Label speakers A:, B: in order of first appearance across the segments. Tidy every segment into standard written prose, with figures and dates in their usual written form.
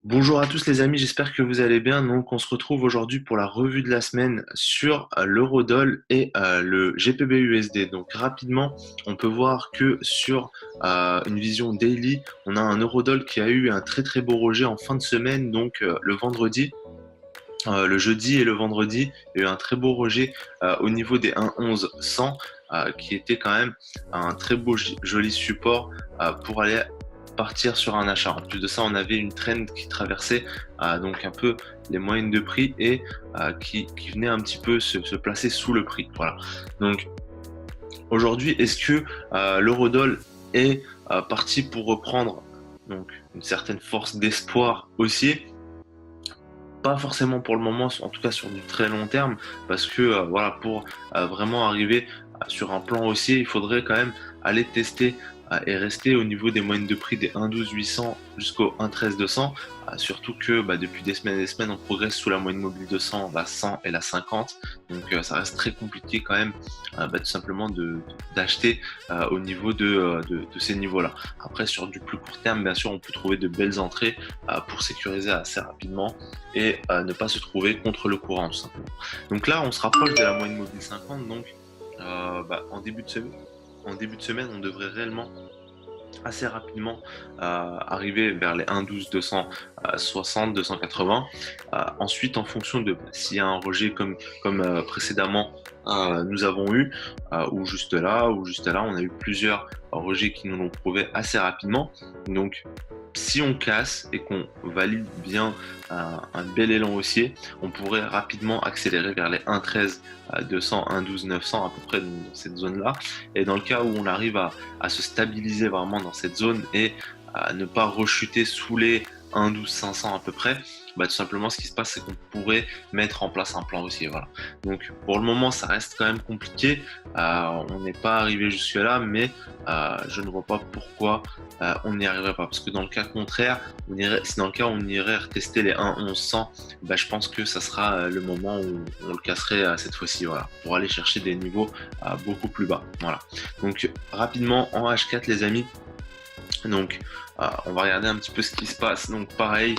A: Bonjour à tous les amis, j'espère que vous allez bien. Donc on se retrouve aujourd'hui pour la revue de la semaine sur l'Eurodoll et le GPB-USD. Donc rapidement, on peut voir que sur une vision daily, on a un Eurodoll qui a eu un très très beau rejet en fin de semaine, donc le vendredi. Le jeudi et le vendredi, il y a eu un très beau rejet au niveau des 1,11 100 qui était quand même un très beau joli support pour aller partir sur un achat. En plus de ça, on avait une trend qui traversait donc un peu les moyennes de prix et qui venait un petit peu se placer sous le prix. Voilà. Donc aujourd'hui, est-ce que l'eurodoll est parti pour reprendre donc une certaine force d'espoir haussier? Pas forcément pour le moment, en tout cas sur du très long terme, parce que voilà, pour vraiment arriver sur un plan haussier, il faudrait quand même aller tester et rester au niveau des moyennes de prix des 1,12 800 jusqu'au 1,13 200. Surtout que depuis des semaines et des semaines, on progresse sous la moyenne mobile 200, la 100 et la 50. Donc ça reste très compliqué quand même, tout simplement d'acheter au niveau de ces niveaux-là. Après, sur du plus court terme, bien sûr, on peut trouver de belles entrées pour sécuriser assez rapidement et ne pas se trouver contre le courant tout simplement. Donc là, on se rapproche de la moyenne mobile 50, donc en début de semaine, on devrait réellement assez rapidement arriver vers les 1,12 260 280. Ensuite, en fonction de s'il y a un rejet comme précédemment nous avons eu, ou juste là, on a eu plusieurs rejets qui nous l'ont prouvé assez rapidement. Donc si on casse et qu'on valide bien un bel élan haussier, on pourrait rapidement accélérer vers les 1,13 200, 1,12 900 à peu près dans cette zone-là. Et dans le cas où on arrive à se stabiliser vraiment dans cette zone et à ne pas rechuter sous les 1,12 500 à peu près, tout simplement ce qui se passe c'est qu'on pourrait mettre en place un plan haussier. Voilà. Donc pour le moment ça reste quand même compliqué, on n'est pas arrivé jusque là, mais je ne vois pas pourquoi on n'y arriverait pas, parce que dans le cas contraire, si dans le cas où on irait retester les 1,11 100, je pense que ça sera le moment où on le casserait cette fois-ci, voilà, pour aller chercher des niveaux beaucoup plus bas. Voilà. Donc rapidement en H4 les amis. Donc, on va regarder un petit peu ce qui se passe. Donc, pareil,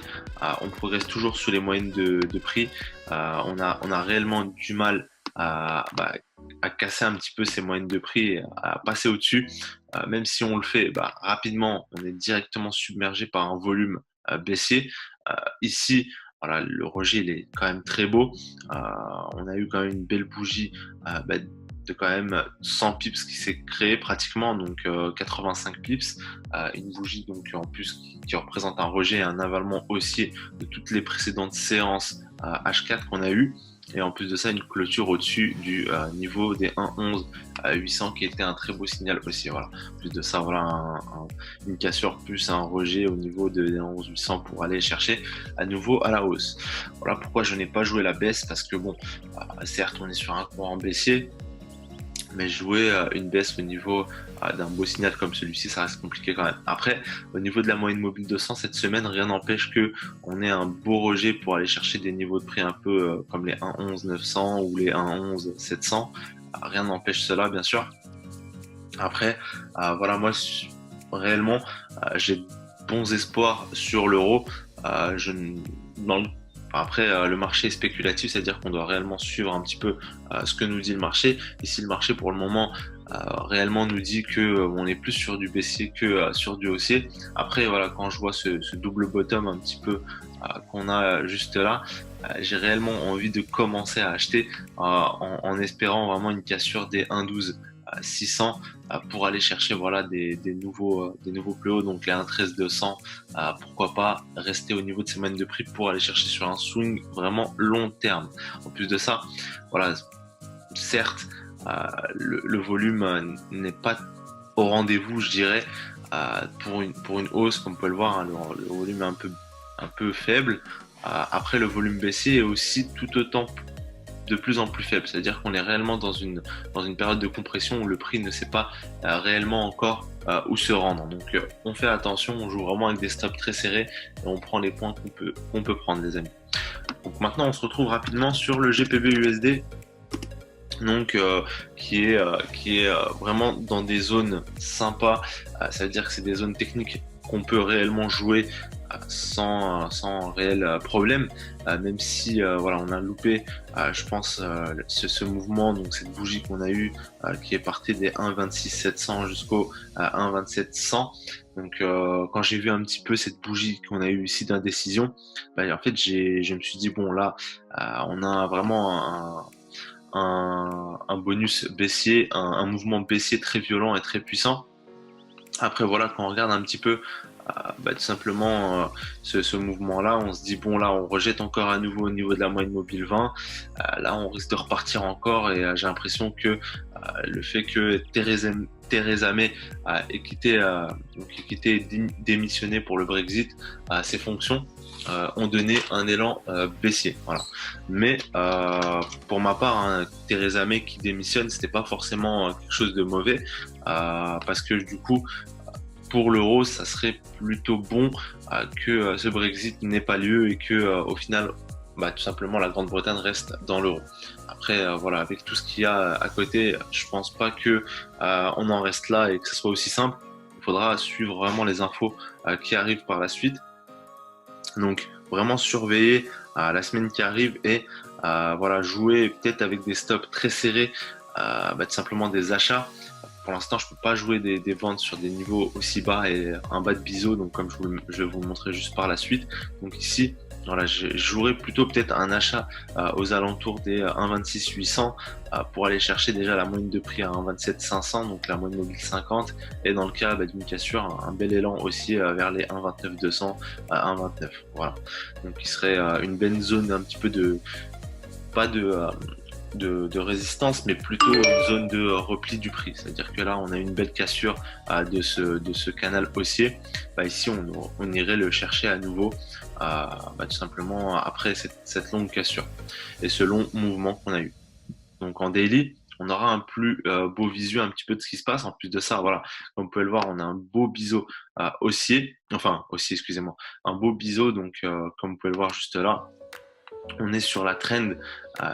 A: on progresse toujours sous les moyennes de prix. On a réellement du mal à casser un petit peu ces moyennes de prix et à passer au-dessus. Même si on le fait rapidement, on est directement submergé par un volume baissier. Ici, voilà, le rejet il est quand même très beau. On a eu quand même une belle bougie de quand même 100 pips qui s'est créée pratiquement, donc 85 pips, une bougie donc en plus qui représente un rejet et un avalement haussier de toutes les précédentes séances H4 qu'on a eues. Et en plus de ça, une clôture au-dessus du niveau des 1,11 800 qui était un très beau signal aussi. Voilà. En plus de ça, voilà une cassure plus un rejet au niveau de 1,11 800 pour aller chercher à nouveau à la hausse. Voilà pourquoi je n'ai pas joué la baisse, parce que bon, certes on est sur un courant baissier, mais jouer une baisse au niveau d'un beau signal comme celui-ci, ça reste compliqué quand même. Après, au niveau de la moyenne mobile 200 cette semaine, rien n'empêche que on ait un beau rejet pour aller chercher des niveaux de prix un peu comme les 1,11 900 ou les 1,11 700. Rien n'empêche cela, bien sûr. Après, voilà, moi réellement, j'ai bons espoirs sur l'euro. Je dans le Après, le marché est spéculatif, c'est-à-dire qu'on doit réellement suivre un petit peu ce que nous dit le marché. Et si le marché, pour le moment, réellement nous dit que on est plus sur du baissier que sur du haussier. Après, voilà, quand je vois ce double bottom un petit peu qu'on a juste là, j'ai réellement envie de commencer à acheter en espérant vraiment une cassure des 1,12 600 pour aller chercher voilà des nouveaux plus hauts, donc les 1,13 200. Pourquoi pas rester au niveau de ces moyennes de prix pour aller chercher sur un swing vraiment long terme. En plus de ça, voilà, certes le volume n'est pas au rendez-vous, je dirais, pour une hausse, comme on peut le voir, hein, le volume est un peu faible. Après, le volume baissier est aussi tout autant de plus en plus faible, c'est-à-dire qu'on est réellement dans une période de compression où le prix ne sait pas réellement encore où se rendre. Donc on fait attention, on joue vraiment avec des stops très serrés et on prend les points qu'on peut prendre, les amis. Donc maintenant on se retrouve rapidement sur le GPB USD, donc qui est vraiment dans des zones sympas. Ça veut dire que c'est des zones techniques qu'on peut réellement jouer sans réel problème, même si voilà, on a loupé, je pense, ce mouvement, donc cette bougie qu'on a eue, qui est partie des 1,26 700 jusqu'au 1,27 100. Donc quand j'ai vu un petit peu cette bougie qu'on a eue ici d'indécision, bah, en fait je me suis dit bon là, on a vraiment un bonus baissier, un mouvement baissier très violent et très puissant. Après voilà, quand on regarde un petit peu bah, tout simplement ce mouvement-là, on se dit bon là on rejette encore à nouveau au niveau de la moyenne mobile 20, là on risque de repartir encore et j'ai l'impression que le fait que Theresa May ait quitté, démissionné pour le Brexit, ses fonctions ont donné un élan baissier. Voilà. Mais pour ma part, hein, Theresa May qui démissionne, c'était pas forcément quelque chose de mauvais parce que du coup pour l'euro, ça serait plutôt bon que ce Brexit n'ait pas lieu et que au final, bah, tout simplement, la Grande-Bretagne reste dans l'euro. Après, voilà, avec tout ce qu'il y a à côté, je pense pas que on en reste là et que ce soit aussi simple. Il faudra suivre vraiment les infos qui arrivent par la suite. Donc, vraiment surveiller la semaine qui arrive et voilà, jouer peut-être avec des stops très serrés, bah, tout simplement des achats. Pour l'instant, je peux pas jouer des ventes sur des niveaux aussi bas et un bas de biseau, donc comme je vais vous le montrer juste par la suite. Donc ici, voilà, je jouerai plutôt peut-être un achat aux alentours des 1,26 800 pour aller chercher déjà la moyenne de prix à 1,27 500, donc la moyenne mobile 50, et dans le cas bah, d'une cassure, un bel élan aussi vers les 1,29 200 à 1,29. Voilà, donc il serait une belle zone un petit peu de pas de résistance, mais plutôt une zone de repli du prix. C'est-à-dire que là, on a une belle cassure de ce canal haussier. Bah, ici, on irait le chercher à nouveau, bah, tout simplement après cette longue cassure et ce long mouvement qu'on a eu. Donc en daily, on aura un plus beau visu un petit peu de ce qui se passe. En plus de ça, voilà, comme vous pouvez le voir, on a un beau biseau haussier, enfin haussier, excusez-moi, un beau biseau. Donc comme vous pouvez le voir juste là, on est sur la trend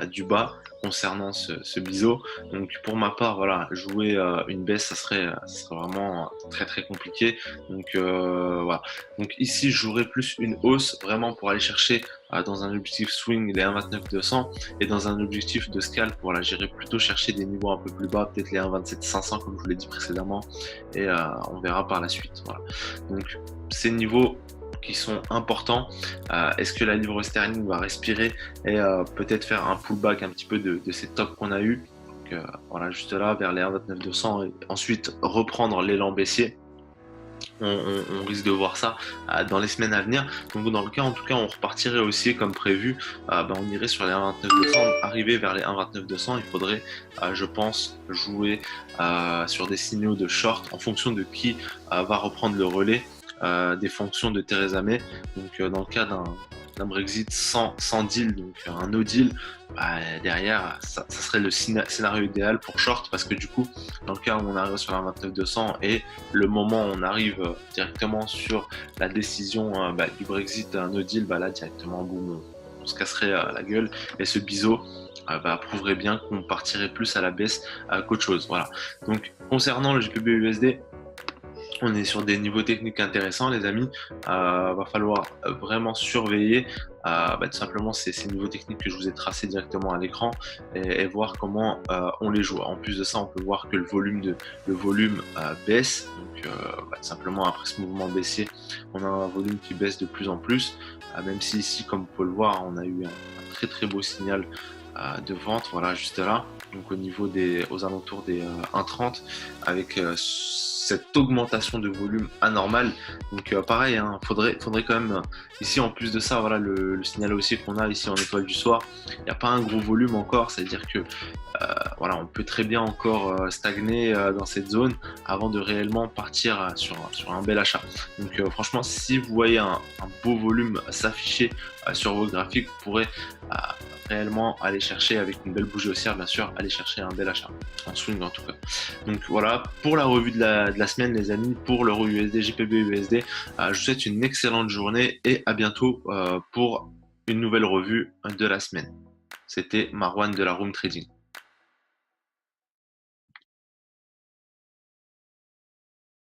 A: du bas concernant ce biseau. Donc pour ma part, voilà, jouer une baisse, ça serait vraiment très très compliqué. Donc voilà. Donc ici, je jouerais plus une hausse vraiment pour aller chercher dans un objectif swing les 1,29 200 et dans un objectif de scalp, voilà, j'irais plutôt chercher des niveaux un peu plus bas, peut-être les 1,27 500 comme je vous l'ai dit précédemment, et on verra par la suite. Voilà. Donc ces niveaux qui sont importants. Est-ce que la livre sterling va respirer et peut-être faire un pullback un petit peu de ces tops qu'on a eu. Donc, voilà, juste là, vers les 1,29 200 et ensuite reprendre l'élan baissier. On risque de voir ça dans les semaines à venir. Donc dans le cas, en tout cas, on repartirait aussi comme prévu. On irait sur les 1,29 200, arriver vers les 1,29 200. Il faudrait, je pense, jouer sur des signaux de short en fonction de qui va reprendre le relais des fonctions de Theresa May. Donc dans le cas d'un Brexit sans deal, donc un no deal, bah, derrière, ça serait le scénario idéal pour short parce que du coup, dans le cas où on arrive sur la 29 200 et le moment où on arrive directement sur la décision du Brexit, un no deal, bah, là directement, boum, on se casserait la gueule et ce biseau prouverait bien qu'on partirait plus à la baisse qu'autre chose. Voilà. Donc concernant le GBP USD, on est sur des niveaux techniques intéressants, les amis. Va falloir vraiment surveiller tout simplement ces niveaux techniques que je vous ai tracés directement à l'écran et voir comment on les joue. En plus de ça, on peut voir que le volume baisse. Donc, tout simplement après ce mouvement baissier, on a un volume qui baisse de plus en plus. Même si ici, comme vous pouvez le voir, on a eu un très très beau signal de vente, voilà, juste là. Donc aux alentours des 1,30 avec cette augmentation de volume anormale. Donc pareil, hein, faudrait quand même ici en plus de ça, voilà le signal haussier qu'on a ici en étoile du soir. Il n'y a pas un gros volume encore, c'est-à-dire que voilà, on peut très bien encore stagner dans cette zone avant de réellement partir sur un bel achat. Donc franchement, si vous voyez un beau volume s'afficher sur vos graphiques, vous pourrez réellement aller chercher avec une belle bougie haussière, bien sûr, aller chercher un bel achat, en swing en tout cas. Donc voilà, pour la revue de la semaine, les amis, pour l'euro USD, GBP USD, je vous souhaite une excellente journée et à bientôt pour une nouvelle revue de la semaine. C'était Marwan de la Room Trading.